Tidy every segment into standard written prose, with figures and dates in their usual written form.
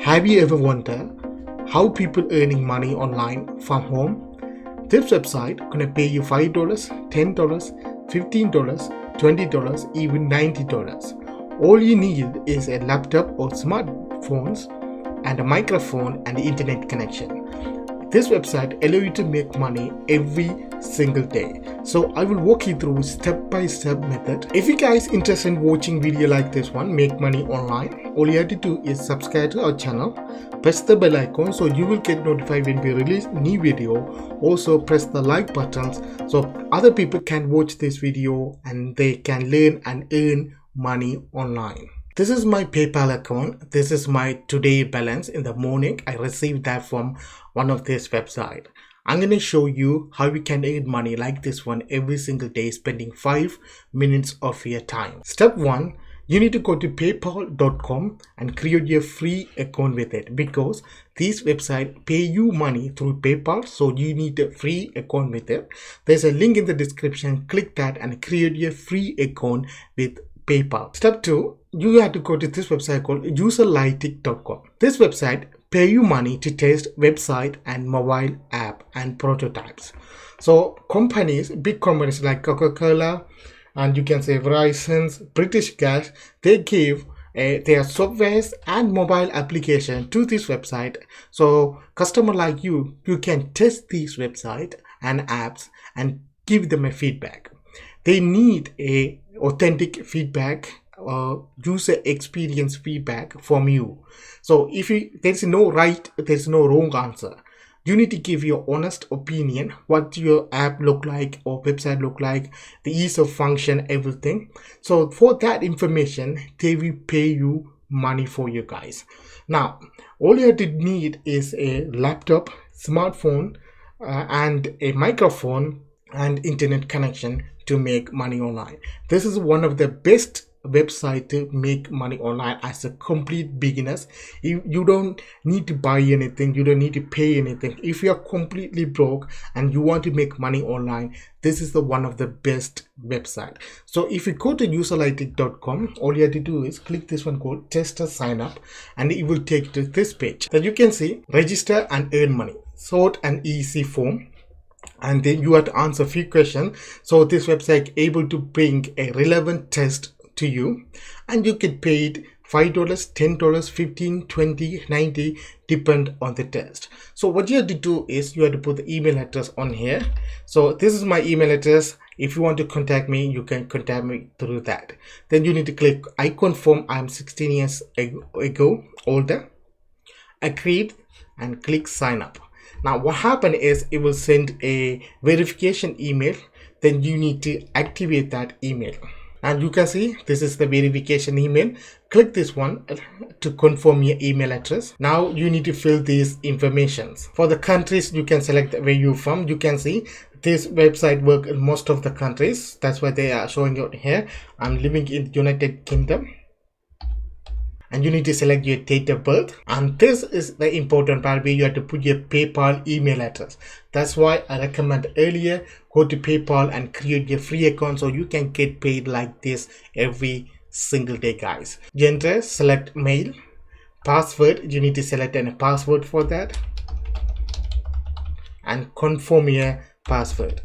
Have you ever wondered how people earning money online from home? This website gonna pay you $5, $10, $15, $20, even $90. All you need is a laptop or smartphones and a microphone and the internet connection. This website allows you to make money every single day. So I will walk you through step-by-step method. If you guys interested in watching video like this one, make money online, all you have to do is subscribe to our channel, press the bell icon so you will get notified when we release new video. Also press the like buttons so other people can watch this video and they can learn and earn money online. This is my PayPal account. This is my today balance in the morning. I received that from one of this website. I'm going to show you how you can earn money like this one every single day, spending 5 minutes of your time. Step 1, you need to go to paypal.com and create your free account with it, because these websites pay you money through PayPal, so you need a free account with it. There's a link in the description. Click that and create your free account with PayPal. Step 2, you have to go to this website called userlytics.com. This website pay you money to test website and mobile app and prototypes. So companies, big companies like Coca-Cola and you can say Verizon, British Gas, they give their softwares and mobile application to this website. So customer like you can test these website and apps and give them a feedback. They need a authentic feedback, user experience feedback from you. So if there's no right, there's no wrong answer. You need to give your honest opinion, what your app look like or website look like, the ease of function, everything. So for that information, they will pay you money for you guys. Now, all you have to need is a laptop, smartphone, and a microphone and internet connection to make money online. This is one of the best website to make money online as a complete beginners. You don't need to buy anything, you don't need to pay anything. If you are completely broke and you want to make money online, this is the one of the best website. So if you go to userlytics.com, all you have to do is click this one called tester sign up and it will take to this page that you can see register and earn money, short and easy form. And then you have to answer a few questions. So this website able to bring a relevant test to you and you get paid $5, $10, $15, $20, $90, depend on the test. So what you have to do is you have to put the email address on here. So this is my email address. If you want to contact me, you can contact me through that. Then you need to click I confirm I'm 16 years ago older, agreed, and click sign up. Now what happened is it will send a verification email. Then you need to activate that email. And you can see this is the verification email. Click this one to confirm your email address. Now you need to fill these informations. For the countries, you can select where you're from. You can see this website works in most of the countries. That's why they are showing out here. I'm living in United Kingdom. And you need to select your date of birth, and this is the important part where you have to put your PayPal email address. That's why I recommend earlier go to PayPal and create your free account so you can get paid like this every single day, guys. Gender, select male. Password, you need to select a password for that and confirm your password.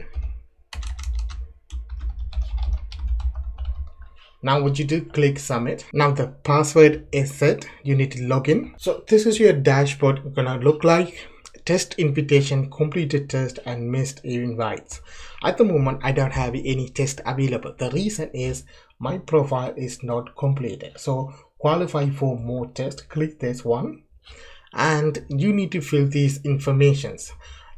Now what you do, click submit. Now the password is set. You need to log in. So this is your dashboard gonna look like. Test invitation, completed test, and missed invites. At the moment, I don't have any test available. The reason is my profile is not completed. So qualify for more tests, click this one. And you need to fill these informations.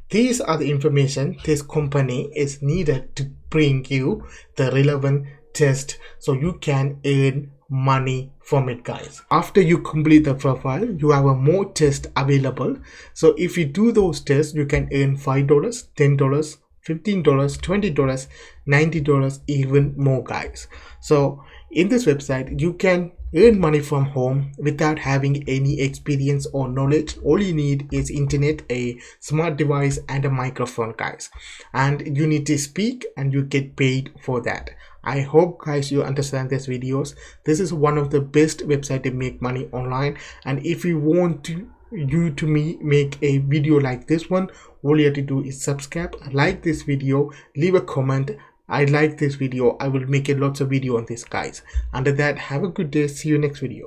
These are the information this company is needed to bring you the relevant test so you can earn money from it, guys. After you complete the profile, you have a more test available. So if you do those tests, you can earn $5, $10, $15, $20, $90, even more, guys. So in this website, you can earn money from home without having any experience or knowledge. All you need is internet, a smart device, and a microphone, guys. And you need to speak and you get paid for that. I hope guys you understand these videos. This is one of the best website to make money online, and if you want to make a video like this one, all you have to do is subscribe, like this video, leave a comment. I like this video. I will make a lots of video on this guys. Under that, have a good day. See you next video.